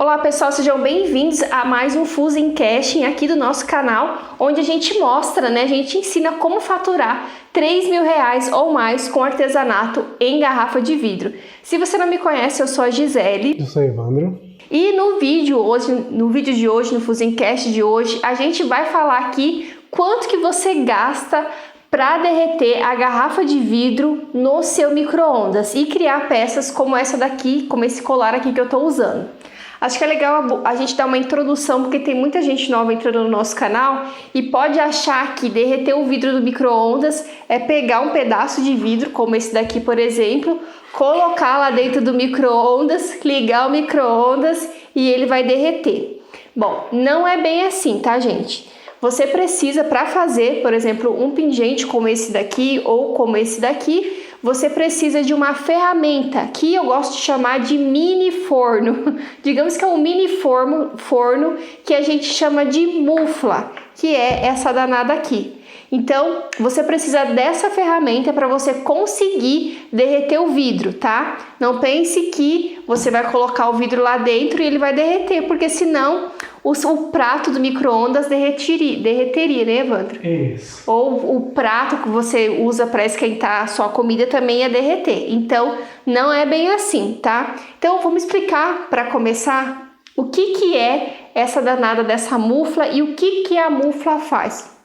Olá pessoal, sejam bem-vindos a mais um Fusing Casting aqui do nosso canal, onde a gente mostra, a gente ensina como faturar R$3.000 ou mais com artesanato em garrafa de vidro. Se você não me conhece, eu sou a Gisele. Eu sou o Evandro. E no vídeo de hoje, no Fusing Cast de hoje, a gente vai falar aqui quanto que você gasta para derreter a garrafa de vidro no seu micro-ondas e criar peças como essa daqui, como esse colar aqui que eu estou usando. Acho que é legal a gente dar uma introdução, porque tem muita gente nova entrando no nosso canal e pode achar que derreter o vidro do micro-ondas é pegar um pedaço de vidro, como esse daqui, por exemplo, colocar lá dentro do micro-ondas, ligar o micro-ondas e ele vai derreter. Bom, não é bem assim, tá, gente? Você precisa, para fazer, por exemplo, um pingente como esse daqui ou como esse daqui, você precisa de uma ferramenta que eu gosto de chamar de mini forno. Digamos que é um mini forno que a gente chama de mufla, que é essa danada aqui. Então, você precisa dessa ferramenta para você conseguir derreter o vidro, tá? Não pense que você vai colocar o vidro lá dentro e ele vai derreter, porque senão o prato do micro-ondas derreteria, né, Evandro? Isso. Ou o prato que você usa para esquentar a sua comida também ia derreter. Então, não é bem assim, tá? Então, vamos explicar para começar o que é essa danada dessa mufla e o que a mufla faz.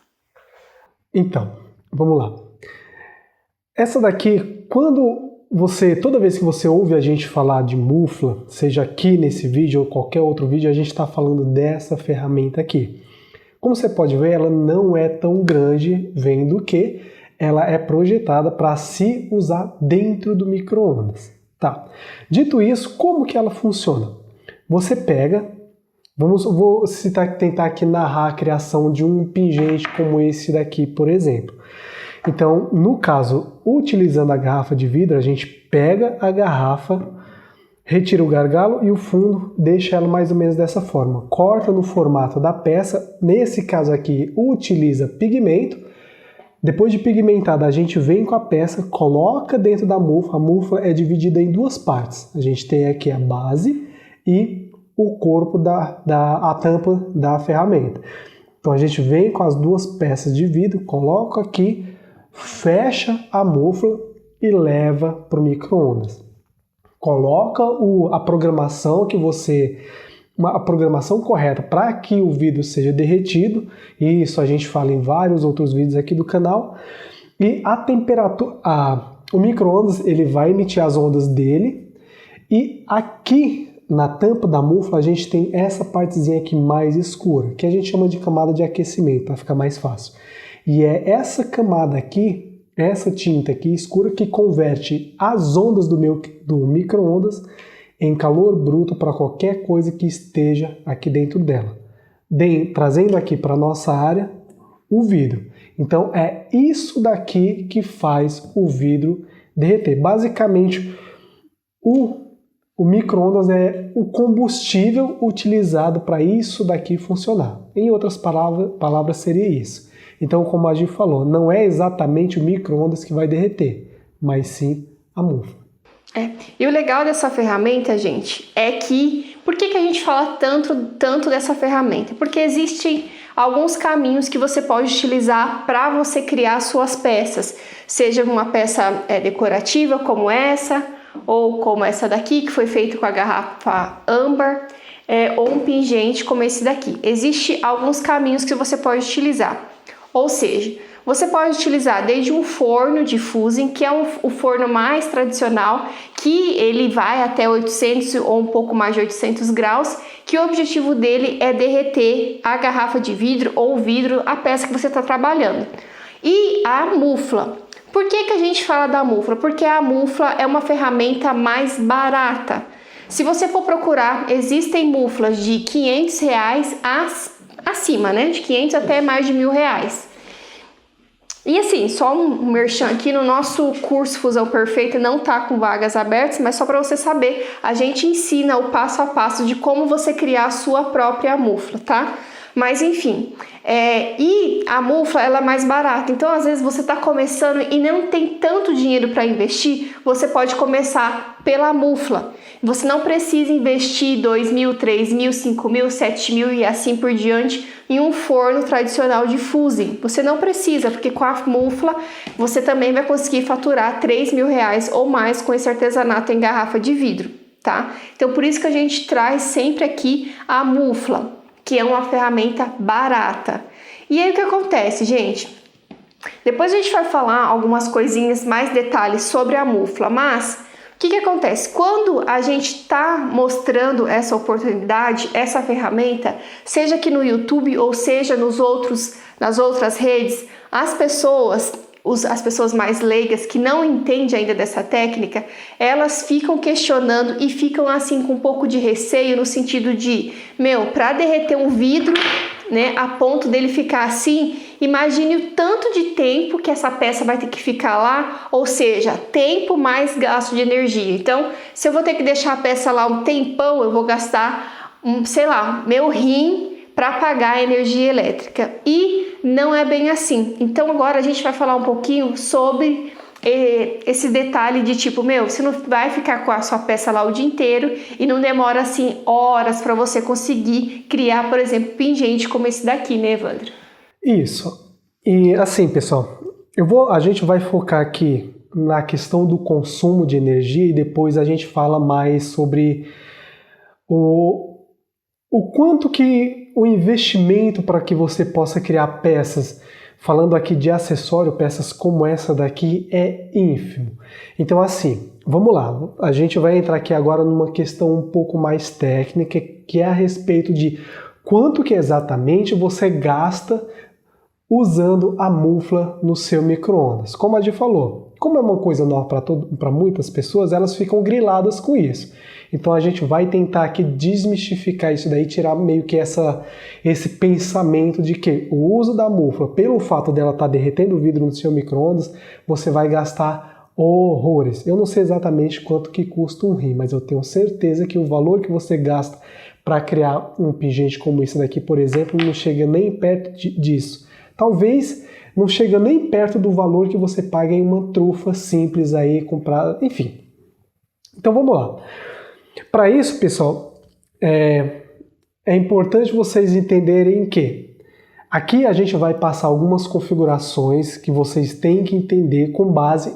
Então, vamos lá. Essa daqui, toda vez que você ouve a gente falar de mufla, seja aqui nesse vídeo ou qualquer outro vídeo, a gente está falando dessa ferramenta aqui. Como você pode ver, ela não é tão grande, vendo que ela é projetada para se usar dentro do micro-ondas. Tá. Dito isso, como que ela funciona? Você pega... Vou tentar aqui narrar a criação de um pingente como esse daqui, por exemplo. Então, no caso, utilizando a garrafa de vidro, a gente pega a garrafa, retira o gargalo e o fundo, deixa ela mais ou menos dessa forma. Corta no formato da peça, nesse caso aqui, utiliza pigmento. Depois de pigmentada, a gente vem com a peça, coloca dentro da mufla. A mufla é dividida em duas partes. A gente tem aqui a base e o corpo a tampa da ferramenta. Então a gente vem com as duas peças de vidro, coloca aqui, fecha a mufla e leva para o micro-ondas. Coloca a programação a programação correta para que o vidro seja derretido, e isso a gente fala em vários outros vídeos aqui do canal. E a temperatura, o micro-ondas ele vai emitir as ondas dele, e aqui na tampa da mufla a gente tem essa partezinha aqui mais escura, que a gente chama de camada de aquecimento, para ficar mais fácil. E é essa camada aqui, essa tinta aqui escura, que converte as ondas do micro-ondas em calor bruto para qualquer coisa que esteja aqui dentro dela. Trazendo aqui para a nossa área o vidro. Então é isso daqui que faz o vidro derreter. Basicamente, o micro-ondas é o combustível utilizado para isso daqui funcionar. Em outras palavras seria isso. Então, como a gente falou, não é exatamente o micro-ondas que vai derreter, mas sim a mufla. E o legal dessa ferramenta, gente, é que... Por que a gente fala tanto dessa ferramenta? Porque existem alguns caminhos que você pode utilizar para você criar suas peças. Seja uma peça decorativa como essa, ou como essa daqui, que foi feito com a garrafa âmbar, ou um pingente como esse daqui. Existem alguns caminhos que você pode utilizar. Ou seja, você pode utilizar desde um forno de fusing, que é o forno mais tradicional, que ele vai até 800 ou um pouco mais de 800 graus, que o objetivo dele é derreter a garrafa de vidro ou o vidro, a peça que você está trabalhando. E a mufla. Por que a gente fala da mufla? Porque a mufla é uma ferramenta mais barata. Se você for procurar, existem muflas de R$500 acima, de 500 até mais de R$1.000. E assim, só um merchan aqui, no nosso curso Fusão Perfeita não tá com vagas abertas, mas só para você saber, a gente ensina o passo a passo de como você criar a sua própria mufla, tá? Mas enfim, e a Mufla ela é mais barata, então às vezes você está começando e não tem tanto dinheiro para investir, você pode começar pela Mufla. Você não precisa investir 2 mil, 3 mil, 5 mil, 7 mil e assim por diante em um forno tradicional de Fusen. Você não precisa, porque com a Mufla você também vai conseguir faturar 3 mil reais ou mais com esse artesanato em garrafa de vidro, tá? Então por isso que a gente traz sempre aqui a Mufla, que é uma ferramenta barata. E aí o que acontece, gente? Depois a gente vai falar algumas coisinhas, mais detalhes sobre a Mufla, mas o que acontece? Quando a gente está mostrando essa oportunidade, essa ferramenta, seja aqui no YouTube ou seja nas outras redes, as pessoas mais leigas que não entendem ainda dessa técnica, elas ficam questionando e ficam assim com um pouco de receio no sentido de, para derreter um vidro, né, a ponto dele ficar assim, imagine o tanto de tempo que essa peça vai ter que ficar lá, ou seja, tempo mais gasto de energia. Então, se eu vou ter que deixar a peça lá um tempão, eu vou gastar, meu rim para pagar a energia elétrica. E não é bem assim. Então agora a gente vai falar um pouquinho sobre esse detalhe de tipo, você não vai ficar com a sua peça lá o dia inteiro e não demora assim horas para você conseguir criar, por exemplo, pingente como esse daqui, né, Evandro? Isso. E assim, pessoal, a gente vai focar aqui na questão do consumo de energia e depois a gente fala mais sobre o quanto que o investimento para que você possa criar peças, falando aqui de acessório, peças como essa daqui, é ínfimo. Então assim, vamos lá, a gente vai entrar aqui agora numa questão um pouco mais técnica, que é a respeito de quanto que exatamente você gasta usando a Mufla no seu micro-ondas. Como a Gi falou, como é uma coisa nova para muitas pessoas, elas ficam griladas com isso. Então a gente vai tentar aqui desmistificar isso daí, tirar meio que esse pensamento de que o uso da Mufla, pelo fato dela estar derretendo o vidro no seu micro-ondas, você vai gastar horrores. Eu não sei exatamente quanto que custa um rim, mas eu tenho certeza que o valor que você gasta para criar um pingente como esse daqui, por exemplo, não chega nem perto disso. Talvez não chega nem perto do valor que você paga em uma trufa simples aí, comprada, enfim. Então vamos lá. Para isso, pessoal, é importante vocês entenderem que aqui a gente vai passar algumas configurações que vocês têm que entender com base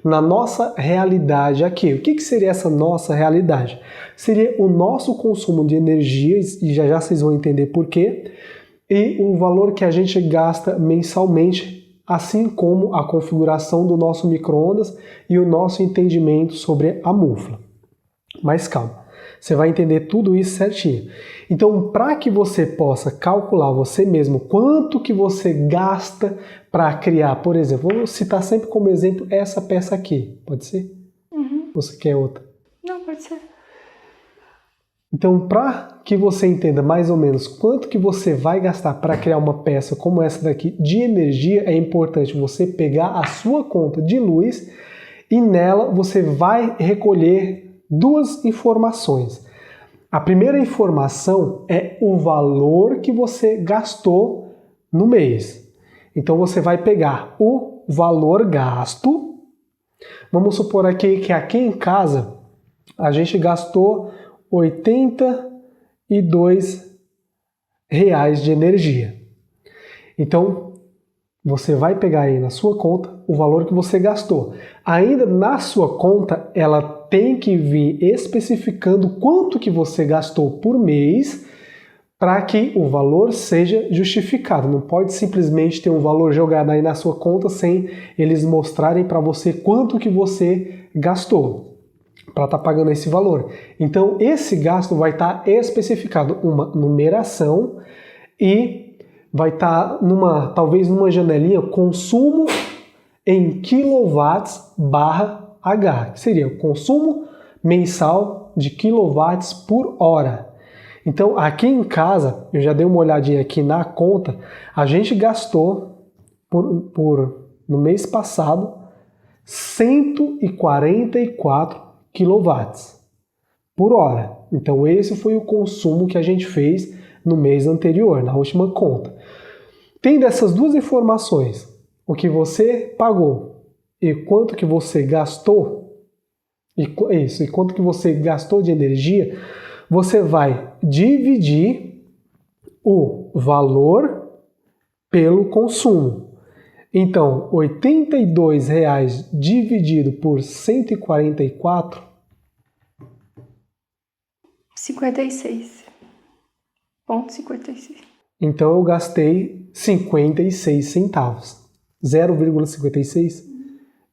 na nossa realidade aqui. O que seria essa nossa realidade? Seria o nosso consumo de energia, e já vocês vão entender por quê, e o valor que a gente gasta mensalmente, assim como a configuração do nosso micro-ondas e o nosso entendimento sobre a Mufla. Mas calma, você vai entender tudo isso certinho. Então, para que você possa calcular você mesmo quanto que você gasta para criar, por exemplo, vamos citar sempre como exemplo essa peça aqui, pode ser? Uhum. Você quer outra? Não, pode ser. Então, para que você entenda mais ou menos quanto que você vai gastar para criar uma peça como essa daqui de energia, é importante você pegar a sua conta de luz e nela você vai recolher duas informações. A primeira informação é o valor que você gastou no mês. Então você vai pegar o valor gasto. Vamos supor aqui que aqui em casa a gente gastou R$82 de energia. Então você vai pegar aí na sua conta o valor que você gastou. Ainda na sua conta, ela tem que vir especificando quanto que você gastou por mês para que o valor seja justificado. Não pode simplesmente ter um valor jogado aí na sua conta sem eles mostrarem para você quanto que você gastou para estar pagando esse valor. Então, esse gasto vai estar especificado, uma numeração, e vai estar talvez numa janelinha consumo em kW/H, que seria o consumo mensal de quilowatts por hora. Então aqui em casa, eu já dei uma olhadinha aqui na conta, a gente gastou no mês passado 144 quilowatts por hora. Então esse foi o consumo que a gente fez no mês anterior, na última conta. Tendo essas duas informações, o que você pagou e quanto que você gastou, e quanto que você gastou de energia, você vai dividir o valor pelo consumo. Então, R$ 82,00 dividido por 144... 56,56. Então, eu gastei 56 centavos. 0,56.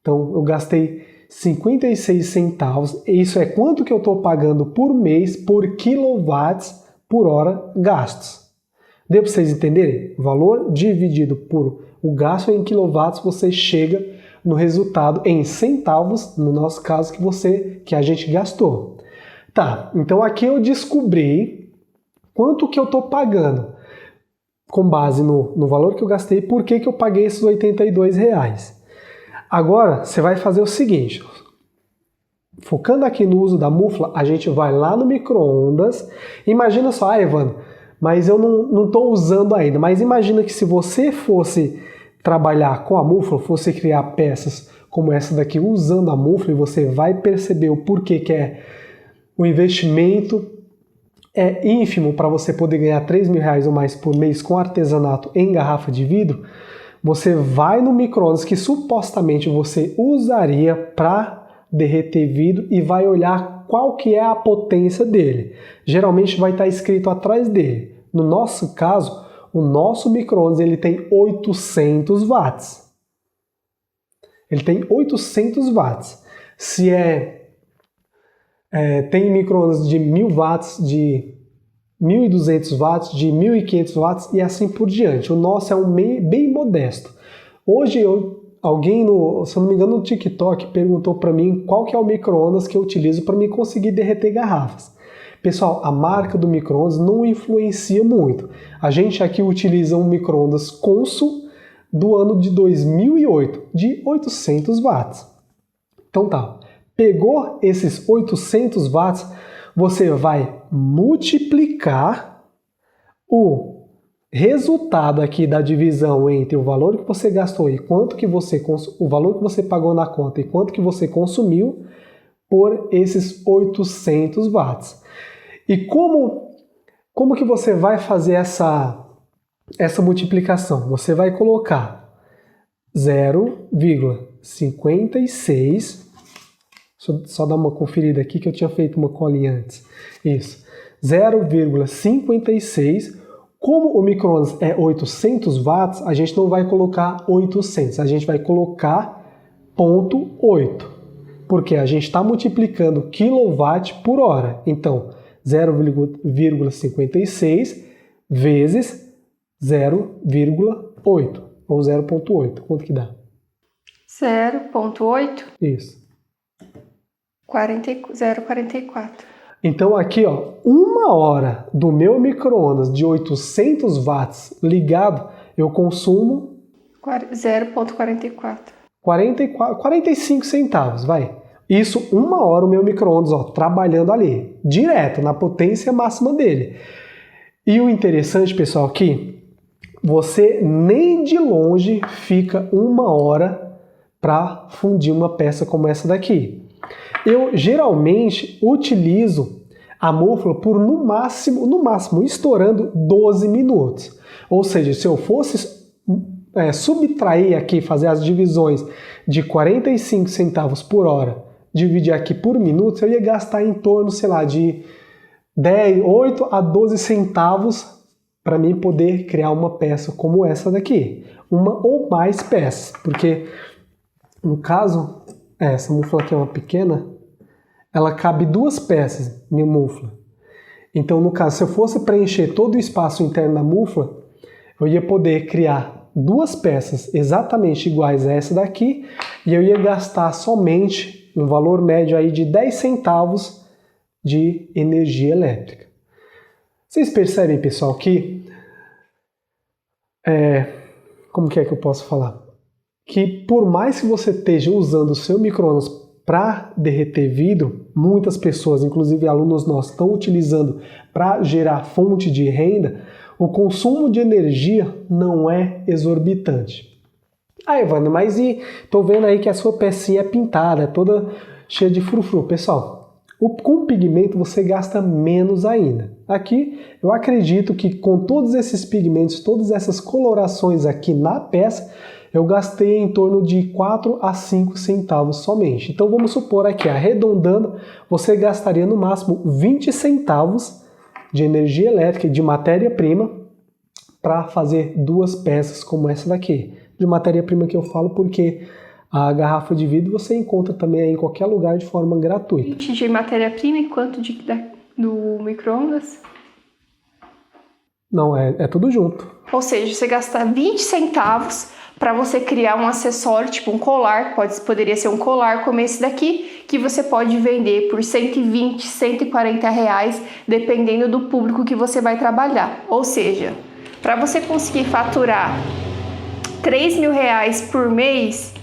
Então, eu gastei 56 centavos. Isso é quanto que eu estou pagando por mês por quilowatts por hora gastos. Deu para vocês entenderem? O valor dividido por o gasto em quilowatts, você chega no resultado em centavos, no nosso caso, que a gente gastou. Tá, então aqui eu descobri quanto que eu estou pagando com base no valor que eu gastei, por que eu paguei esses R$ 82,00. Agora, você vai fazer o seguinte, focando aqui no uso da mufla, a gente vai lá no micro-ondas. Imagina só, Evandro, mas eu não estou usando ainda, mas imagina que se você fosse trabalhar com a mufla, fosse criar peças como essa daqui usando a mufla, e você vai perceber o porquê que o investimento é ínfimo para você poder ganhar R$3.000 ou mais por mês com artesanato em garrafa de vidro. Você vai no micro-ondas que supostamente você usaria para derreter vidro e vai olhar qual que é a potência dele. Geralmente vai estar escrito atrás dele. No nosso caso, o nosso micro-ondas ele tem 800 watts. Ele tem 800 watts. Se tem micro-ondas de 1.000 watts, de 1.200 watts, de 1.500 watts e assim por diante. O nosso é bem modesto. Hoje alguém, se eu não me engano, no TikTok perguntou para mim qual que é o micro-ondas que eu utilizo para me conseguir derreter garrafas. Pessoal, a marca do micro-ondas não influencia muito. A gente aqui utiliza um micro-ondas Consul do ano de 2008, de 800 watts. Então tá, pegou esses 800 watts, você vai multiplicar o resultado aqui da divisão entre o valor que você gastou e o valor que você pagou na conta e quanto que você consumiu por esses 800 watts. E como que você vai fazer essa multiplicação? Você vai colocar 0,56, só dar uma conferida aqui que eu tinha feito uma colinha antes. Isso, 0,56. Como o micro-ondas é 800 watts, a gente não vai colocar 800, a gente vai colocar 0,8, porque a gente está multiplicando quilowatt por hora. Então, 0,56 vezes 0,8 ou 0,8. Quanto que dá? 0,8? Isso. 0,44. Então aqui, ó, 1 hora do meu micro-ondas de 800 watts ligado, eu consumo 0,44. 45 centavos, vai. Isso 1 hora o meu micro-ondas, ó, trabalhando ali, direto, na potência máxima dele. E o interessante, pessoal, aqui, você nem de longe fica 1 hora para fundir uma peça como essa daqui. Eu geralmente utilizo a mufla por no máximo, estourando 12 minutos. Ou seja, se eu fosse subtrair aqui, fazer as divisões de 45 centavos por hora, dividir aqui por minutos, eu ia gastar em torno, sei lá, de 8 a 12 centavos para mim poder criar uma peça como essa daqui. Uma ou mais peças, porque no caso, essa mufla aqui é uma pequena, ela cabe 2 peças em mufla. Então, no caso, se eu fosse preencher todo o espaço interno da mufla, eu ia poder criar 2 peças exatamente iguais a essa daqui e eu ia gastar somente um valor médio aí de 10 centavos de energia elétrica. Vocês percebem, pessoal, que como que é que eu posso falar? Que por mais que você esteja usando o seu micro-ondas para derreter vidro, muitas pessoas, inclusive alunos nossos, estão utilizando para gerar fonte de renda, o consumo de energia não é exorbitante. Ah, Evandro, mas tô vendo aí que a sua pecinha é pintada, é toda cheia de frufru. Pessoal, com pigmento você gasta menos ainda. Aqui, eu acredito que com todos esses pigmentos, todas essas colorações aqui na peça, eu gastei em torno de 4 a 5 centavos somente. Então vamos supor aqui, arredondando, você gastaria no máximo 20 centavos de energia elétrica, de matéria-prima, para fazer duas peças como essa daqui. De matéria-prima que eu falo porque a garrafa de vidro você encontra também aí em qualquer lugar de forma gratuita. De matéria-prima e quanto do micro-ondas? Não, é tudo junto. Ou seja, você gasta 20 centavos para você criar um acessório, tipo um colar, poderia ser um colar como esse daqui, que você pode vender por 120, 140 reais, dependendo do público que você vai trabalhar. Ou seja, para você conseguir faturar 3 mil reais por mês,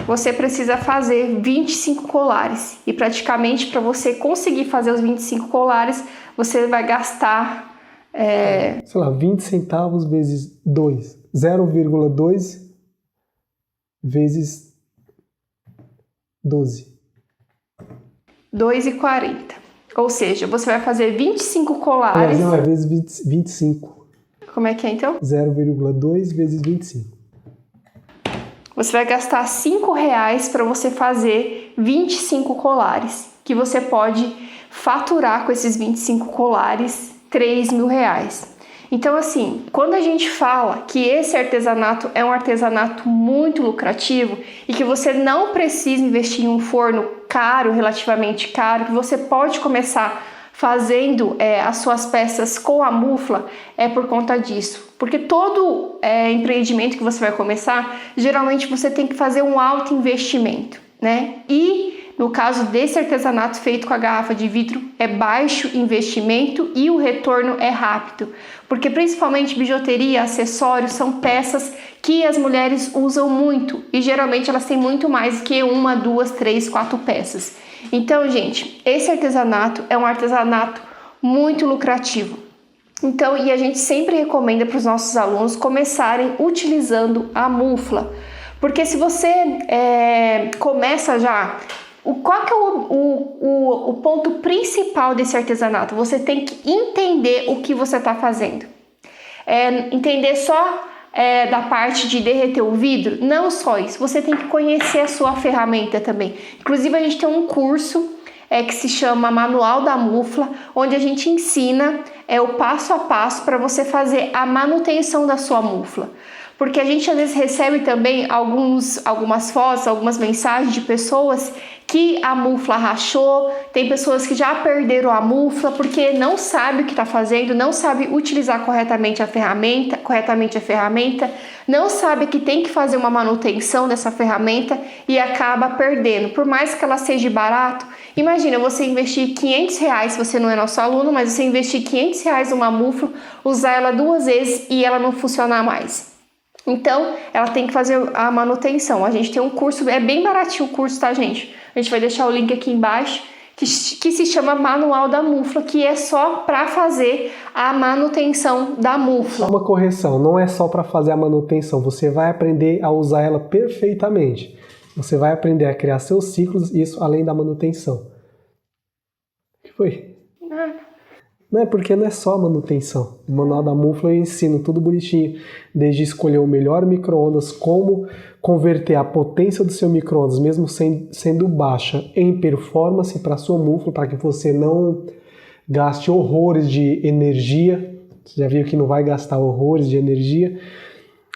você precisa fazer 25 colares. E praticamente para você conseguir fazer os 25 colares, você vai gastar... sei lá, 20 centavos vezes 2. 0,2 vezes 12. 2,40. Ou seja, você vai fazer 25 colares... Não, é vezes 25. Como é que é então? 0,2 vezes 25. Você vai gastar 5 reais para você fazer 25 colares, que você pode faturar com esses 25 colares 3 mil reais. Então, assim, quando a gente fala que esse artesanato é um artesanato muito lucrativo e que você não precisa investir em um forno caro, relativamente caro, que você pode começar fazendo as suas peças com a mufla, é por conta disso. Porque todo empreendimento que você vai começar, geralmente você tem que fazer um alto investimento, né? E no caso desse artesanato feito com a garrafa de vidro, é baixo investimento e o retorno é rápido. Porque principalmente bijuteria, acessórios, são peças que as mulheres usam muito. E geralmente elas têm muito mais que 1, 2, 3, 4 peças. Então, gente, esse artesanato é um artesanato muito lucrativo. Então, e a gente sempre recomenda para os nossos alunos começarem utilizando a mufla. Porque se você começa já... Qual que é o ponto principal desse artesanato? Você tem que entender o que você está fazendo. Entender só da parte de derreter o vidro? Não só isso, você tem que conhecer a sua ferramenta também. Inclusive a gente tem um curso que se chama Manual da Mufla, onde a gente ensina o passo a passo para você fazer a manutenção da sua mufla. Porque a gente às vezes recebe também algumas fotos, algumas mensagens de pessoas que a mufla rachou, tem pessoas que já perderam a mufla porque não sabe o que está fazendo, não sabe utilizar corretamente a ferramenta, não sabe que tem que fazer uma manutenção dessa ferramenta e acaba perdendo. Por mais que ela seja barato, imagina você investir 500 reais, se você não é nosso aluno, mas você investir 500 reais numa mufla, usar ela 2 vezes e ela não funcionar mais. Então, ela tem que fazer a manutenção. A gente tem um curso, é bem baratinho o curso, tá, gente? A gente vai deixar o link aqui embaixo, que se chama Manual da Mufla, que é só para fazer a manutenção da mufla. Só uma correção, não é só para fazer a manutenção, você vai aprender a usar ela perfeitamente. Você vai aprender a criar seus ciclos, isso além da manutenção. O que foi? Não é porque não é só manutenção. O Manual da Mufla eu ensino tudo bonitinho, desde escolher o melhor micro-ondas, como converter a potência do seu micro-ondas, mesmo sendo baixa, em performance para a sua mufla, para que você não gaste horrores de energia. Você já viu que não vai gastar horrores de energia.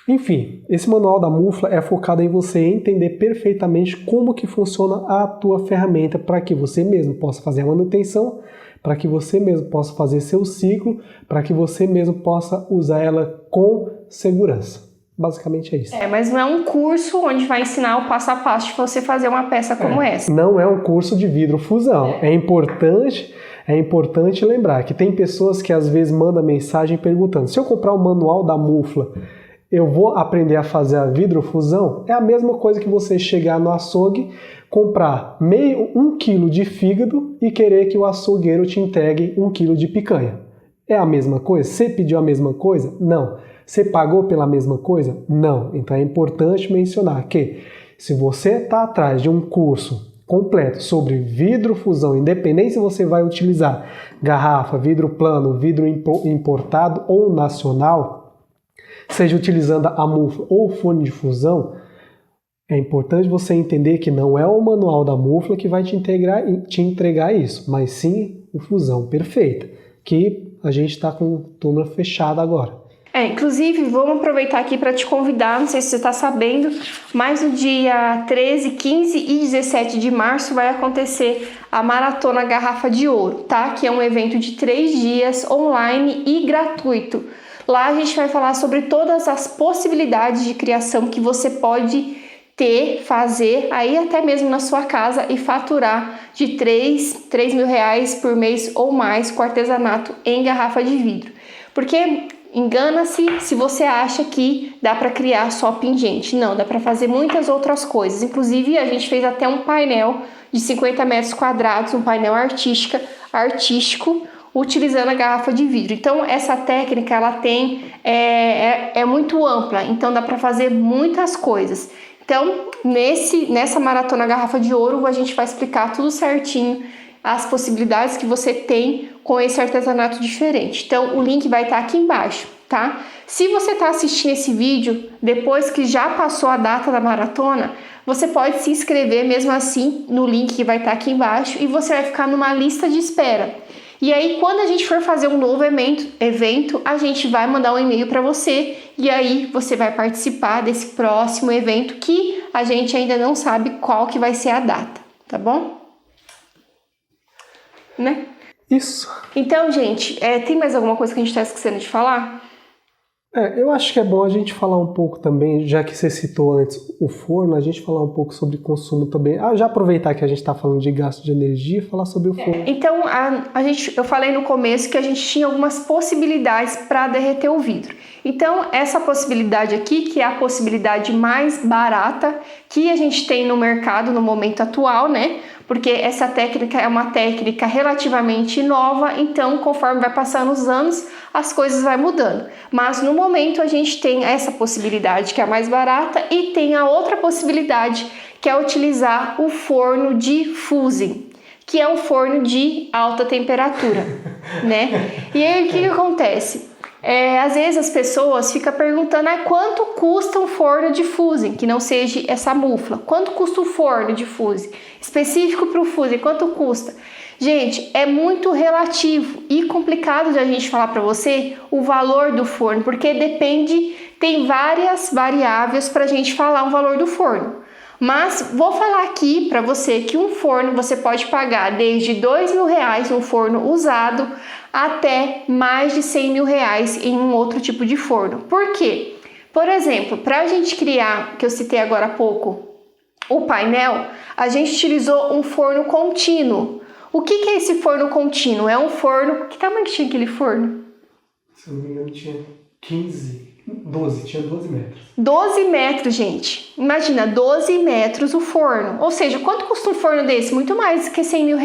Enfim, esse Manual da Mufla é focado em você entender perfeitamente como que funciona a tua ferramenta, para que você mesmo possa fazer a manutenção, para que você mesmo possa fazer seu ciclo, para que você mesmo possa usar ela com segurança. Basicamente é isso. Mas não é um curso onde vai ensinar o passo a passo de você fazer uma peça como essa. Não é um curso de vidro fusão. É importante lembrar que tem pessoas que às vezes mandam mensagem perguntando: se eu comprar o Manual da Mufla, eu vou aprender a fazer a vidrofusão, é a mesma coisa que você chegar no açougue, comprar 1 quilo de fígado e querer que o açougueiro te entregue 1 quilo de picanha. É a mesma coisa? Você pediu a mesma coisa? Não. Você pagou pela mesma coisa? Não. Então é importante mencionar que se você está atrás de um curso completo sobre vidrofusão, independente se você vai utilizar garrafa, vidro plano, vidro importado ou nacional, seja utilizando a mufla ou o forno de fusão, é importante você entender que não é o manual da mufla que vai te entregar isso, mas sim o fusão perfeita, que a gente está com turma fechada agora. Inclusive, vamos aproveitar aqui para te convidar, não sei se você está sabendo, mas no dia 13, 15 e 17 de março vai acontecer a Maratona Garrafa de Ouro, tá? Que é um evento de 3 dias, online e gratuito. Lá a gente vai falar sobre todas as possibilidades de criação que você pode fazer aí até mesmo na sua casa e faturar de 3 mil reais por mês ou mais com artesanato em garrafa de vidro. Porque engana-se se você acha que dá para criar só pingente. Não, dá para fazer muitas outras coisas. Inclusive, a gente fez até um painel de 50 metros quadrados, um painel artístico, utilizando a garrafa de vidro. Então, essa técnica, ela tem, é muito ampla. Então, dá para fazer muitas coisas. Então, nessa Maratona Garrafa de Ouro, a gente vai explicar tudo certinho, as possibilidades que você tem com esse artesanato diferente. Então, o link vai estar aqui embaixo, tá? Se você está assistindo esse vídeo depois que já passou a data da maratona, você pode se inscrever mesmo assim no link que vai estar aqui embaixo e você vai ficar numa lista de espera. E aí, quando a gente for fazer um novo evento, a gente vai mandar um e-mail para você e aí você vai participar desse próximo evento que a gente ainda não sabe qual que vai ser a data, tá bom? Né? Isso. Então, gente, tem mais alguma coisa que a gente está esquecendo de falar? Eu acho que é bom a gente falar um pouco também, já que você citou antes o forno, a gente falar um pouco sobre consumo também. Já aproveitar que a gente está falando de gasto de energia e falar sobre o forno. Então, eu falei no começo que a gente tinha algumas possibilidades para derreter o vidro. Então, essa possibilidade aqui, que é a possibilidade mais barata que a gente tem no mercado no momento atual, né? Porque essa técnica é uma técnica relativamente nova, então conforme vai passando os anos, as coisas vão mudando. Mas no momento a gente tem essa possibilidade que é a mais barata e tem a outra possibilidade que é utilizar o forno de Fusen, que é um forno de alta temperatura, né? E aí o que acontece? Às vezes as pessoas ficam perguntando quanto custa um forno de Fusen, que não seja essa mufla. Quanto custa o forno de Fusen? Específico para o Fusen, quanto custa? Gente, é muito relativo e complicado de a gente falar para você o valor do forno, porque tem várias variáveis para a gente falar o valor do forno. Mas vou falar aqui para você que um forno você pode pagar desde R$2 mil um forno usado até mais de R$100 mil em um outro tipo de forno. Por quê? Por exemplo, para a gente criar, que eu citei agora há pouco, o painel, a gente utilizou um forno contínuo. O que é esse forno contínuo? É um forno... Que tamanho que tinha aquele forno? Se eu não me engano, tinha 12 metros. 12 metros, gente. Imagina, 12 metros o forno. Ou seja, quanto custa um forno desse? Muito mais que R$100 mil,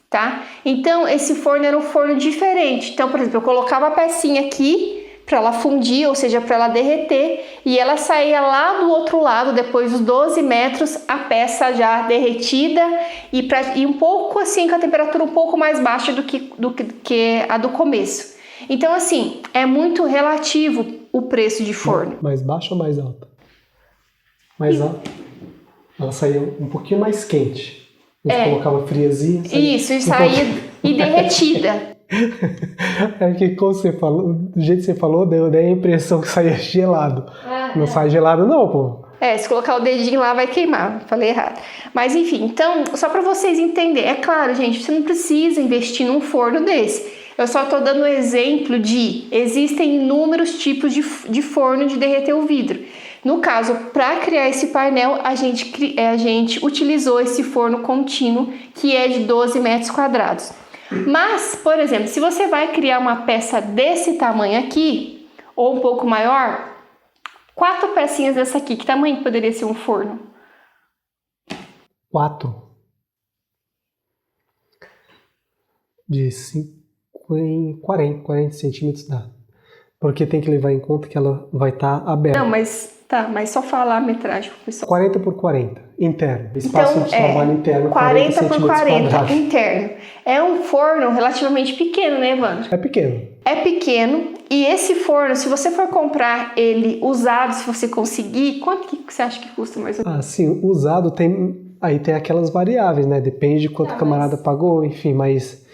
tá? Então, esse forno era um forno diferente. Então, por exemplo, eu colocava a pecinha aqui para ela fundir, ou seja, para ela derreter, e ela saía lá do outro lado, depois dos 12 metros, a peça já derretida e um pouco assim, com a temperatura um pouco mais baixa do que a do começo. Então, assim, é muito relativo o preço de forno. Mais baixa ou mais alta? Mais alta. Ela saía um pouquinho mais quente. A gente colocava friazinha. Isso, e saía e derretida. É que, como você falou, do jeito que você falou, deu a impressão que saía gelado. Não sai gelado não, pô. Se colocar o dedinho lá vai queimar, falei errado. Mas enfim, então, só para vocês entenderem, é claro, gente, você não precisa investir num forno desse. Eu só estou dando um exemplo existem inúmeros tipos de forno de derreter o vidro. No caso, para criar esse painel, a gente utilizou esse forno contínuo, que é de 12 metros quadrados. Mas, por exemplo, se você vai criar uma peça desse tamanho aqui, ou um pouco maior, 4 pecinhas dessa aqui, que tamanho poderia ser um forno? 4. De 40 centímetros dá. Porque tem que levar em conta que ela vai estar aberta. Não, mas só falar a metragem pro pessoal. 40 por 40, interno. Espaço Então, de trabalho interno, 40 por 40, quadrados. interno. É um forno relativamente pequeno, né, Evandro? É pequeno. É pequeno, e esse forno, se você for comprar ele usado, se você conseguir, quanto que você acha que custa mais ou menos? Ah, sim, usado aí tem aquelas variáveis, né? Depende de quanto o camarada pagou, enfim, mas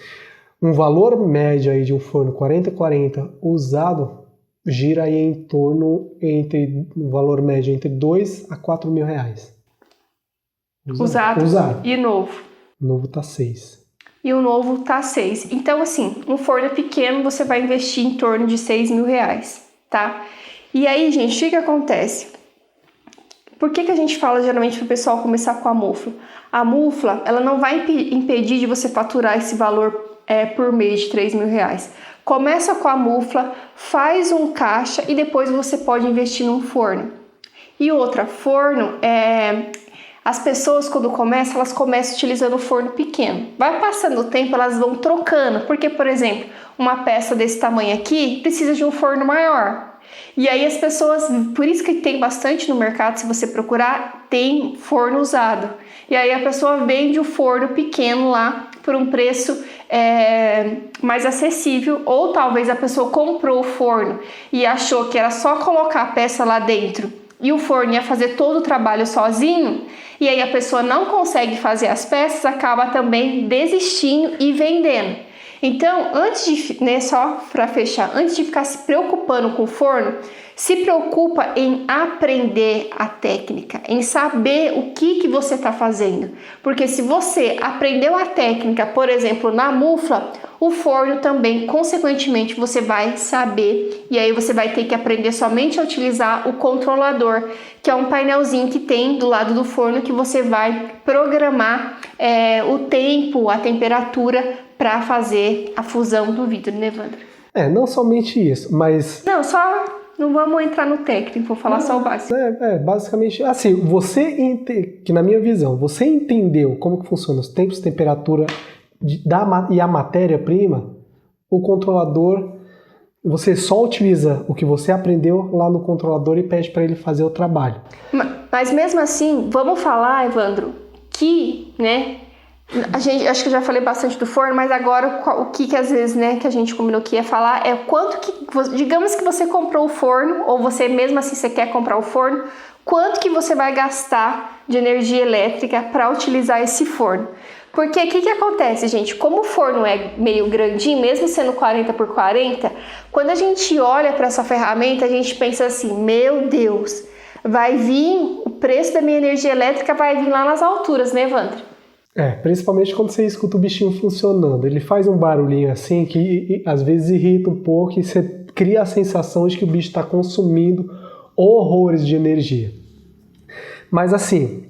um valor médio aí de um forno 40-40 usado gira aí em torno um valor médio entre 2 a 4 mil reais. Usado. E novo? Novo tá 6. E o novo tá 6. Então, assim, um forno pequeno você vai investir em torno de 6 mil reais, tá? E aí, gente, o que acontece? Por que a gente fala geralmente pro pessoal começar com a mufla? A mufla, ela não vai impedir de você faturar esse valor por mês de 3 mil reais. Começa com a mufla, faz um caixa e depois você pode investir num forno. E outra, forno, as pessoas quando começam, elas começam utilizando o forno pequeno. Vai passando o tempo, elas vão trocando, porque, por exemplo, uma peça desse tamanho aqui precisa de um forno maior. E aí as pessoas, por isso que tem bastante no mercado, se você procurar, tem forno usado. E aí a pessoa vende o forno pequeno lá por um preço mais acessível, ou talvez a pessoa comprou o forno e achou que era só colocar a peça lá dentro e o forno ia fazer todo o trabalho sozinho, e aí a pessoa não consegue fazer as peças, acaba também desistindo e vendendo. Então, só para fechar, antes de ficar se preocupando com o forno, se preocupa em aprender a técnica, em saber o que você está fazendo. Porque se você aprendeu a técnica, por exemplo, na mufla, o forno também, consequentemente, você vai saber. E aí você vai ter que aprender somente a utilizar o controlador, que é um painelzinho que tem do lado do forno que você vai programar o tempo, a temperatura para fazer a fusão do vidro, né, Evandro? Não somente isso, mas... Não vamos entrar no técnico, vou falar só o básico. Basicamente, assim, que na minha visão, você entendeu como que funciona os tempos, temperatura e a matéria-prima, o controlador, você só utiliza o que você aprendeu lá no controlador e pede para ele fazer o trabalho. Mas mesmo assim, vamos falar, Evandro, que, né, acho que eu já falei bastante do forno, mas agora o que às vezes, né, que a gente combinou que ia falar é o quanto que, digamos que você comprou o forno, ou você mesmo assim você quer comprar o forno, quanto que você vai gastar de energia elétrica para utilizar esse forno. Porque o que acontece, gente? Como o forno é meio grandinho, mesmo sendo 40 por 40, quando a gente olha para essa ferramenta, a gente pensa assim, meu Deus, vai vir, o preço da minha energia elétrica vai vir lá nas alturas, né, Evandro? Principalmente quando você escuta o bichinho funcionando. Ele faz um barulhinho assim que às vezes irrita um pouco e você cria a sensação de que o bicho está consumindo horrores de energia. Mas assim,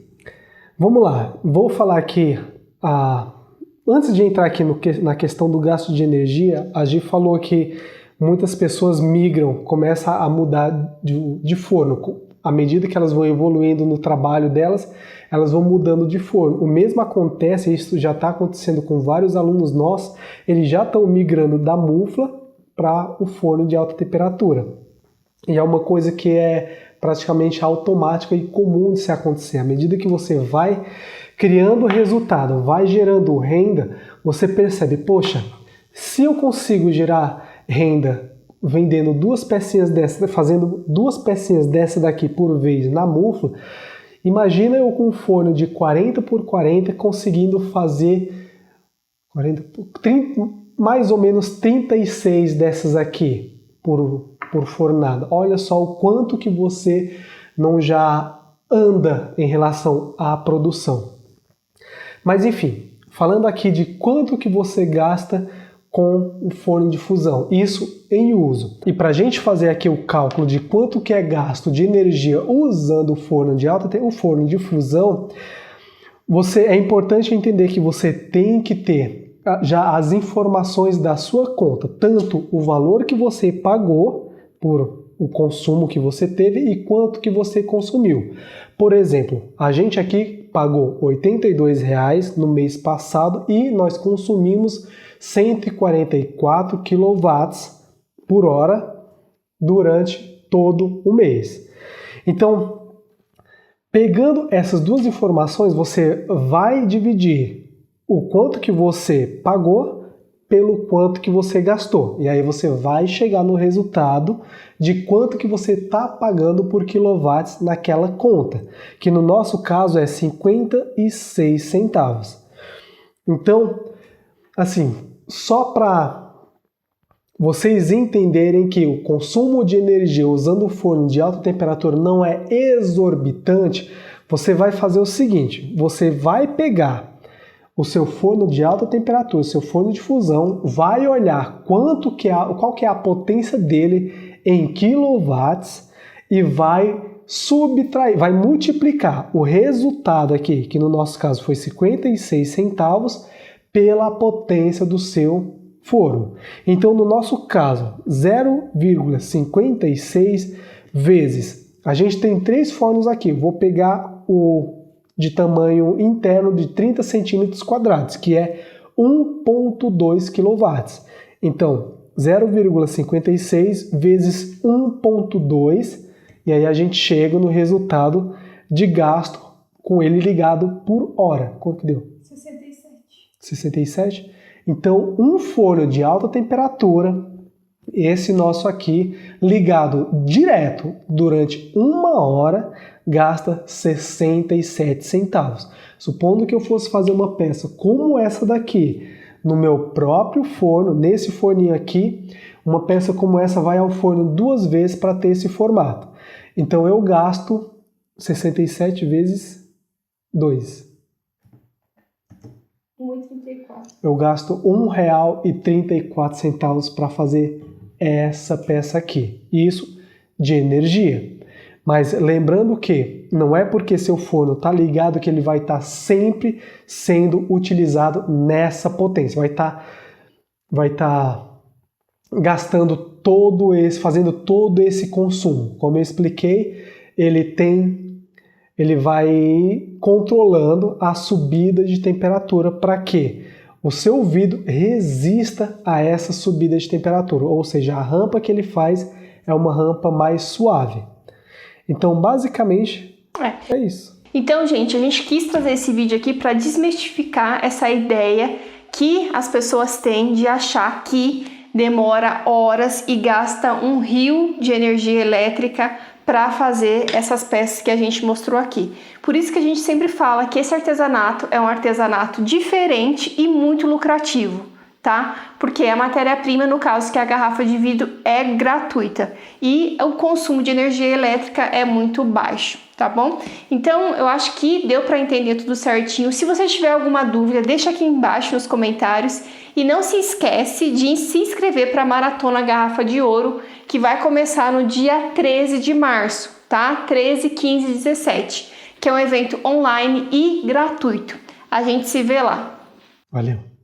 vamos lá. Vou falar aqui, antes de entrar aqui na questão do gasto de energia, a Gi falou que muitas pessoas migram, começam a mudar de forno. À medida que elas vão evoluindo no trabalho delas, elas vão mudando de forno. O mesmo acontece, isso já está acontecendo com vários alunos nossos, eles já estão migrando da mufla para o forno de alta temperatura. E é uma coisa que é praticamente automática e comum de se acontecer. À medida que você vai criando resultado, vai gerando renda, você percebe, poxa, se eu consigo gerar renda vendendo 2 pecinhas dessa, fazendo 2 pecinhas dessa daqui por vez na mufla, imagina eu com um forno de 40 por 40 conseguindo fazer 30, mais ou menos 36 dessas aqui por fornada. Olha só o quanto que você não já anda em relação à produção. Mas enfim, falando aqui de quanto que você gasta com o forno de fusão, isso em uso. E para a gente fazer aqui o cálculo de quanto que é gasto de energia usando o forno de fusão, é importante entender que você tem que ter já as informações da sua conta, tanto o valor que você pagou por o consumo que você teve e quanto que você consumiu. Por exemplo, a gente aqui pagou R$ 82,00 no mês passado e nós consumimos 144 kWh durante todo o mês. Então, pegando essas duas informações, você vai dividir o quanto que você pagou pelo quanto que você gastou. E aí você vai chegar no resultado de quanto que você está pagando por quilowatts naquela conta, que no nosso caso é 56 centavos. Então, assim, só para vocês entenderem que o consumo de energia usando o forno de alta temperatura não é exorbitante, você vai fazer o seguinte, você vai pegar o seu forno de alta temperatura, o seu forno de fusão, vai olhar qual que é a potência dele em quilowatts e vai subtrair, vai multiplicar o resultado aqui, que no nosso caso foi 56 centavos, pela potência do seu forno. Então, no nosso caso, 0,56 vezes, a gente tem 3 fornos aqui, vou pegar o de tamanho interno de 30 centímetros quadrados, que é 1,2 kW. Então, 0,56 vezes 1,2, e aí a gente chega no resultado de gasto com ele ligado por hora. Quanto que deu? 67. 67? Então, um forno de alta temperatura, esse nosso aqui, ligado direto durante 1 hora, gasta 67 centavos. Supondo que eu fosse fazer uma peça como essa daqui, no meu próprio forno, nesse forninho aqui, uma peça como essa vai ao forno 2 vezes para ter esse formato. Então eu gasto 67 vezes 2. 1,34. Eu gasto R$ 1,34 para fazer essa peça aqui. Isso de energia. Mas lembrando que não é porque seu forno está ligado que ele vai estar sempre sendo utilizado nessa potência. Vai estar gastando fazendo todo esse consumo. Como eu expliquei, ele vai controlando a subida de temperatura para que o seu vidro resista a essa subida de temperatura. Ou seja, a rampa que ele faz é uma rampa mais suave. Então, basicamente, é isso. Então, gente, a gente quis trazer esse vídeo aqui para desmistificar essa ideia que as pessoas têm de achar que demora horas e gasta um rio de energia elétrica para fazer essas peças que a gente mostrou aqui. Por isso que a gente sempre fala que esse artesanato é um artesanato diferente e muito lucrativo, tá? Porque a matéria-prima, no caso que é a garrafa de vidro, é gratuita e o consumo de energia elétrica é muito baixo, tá bom? Então, eu acho que deu para entender tudo certinho. Se você tiver alguma dúvida, deixa aqui embaixo nos comentários e não se esquece de se inscrever para a Maratona Garrafa de Ouro, que vai começar no dia 13 de março, tá? 13, 15 e 17, que é um evento online e gratuito. A gente se vê lá. Valeu!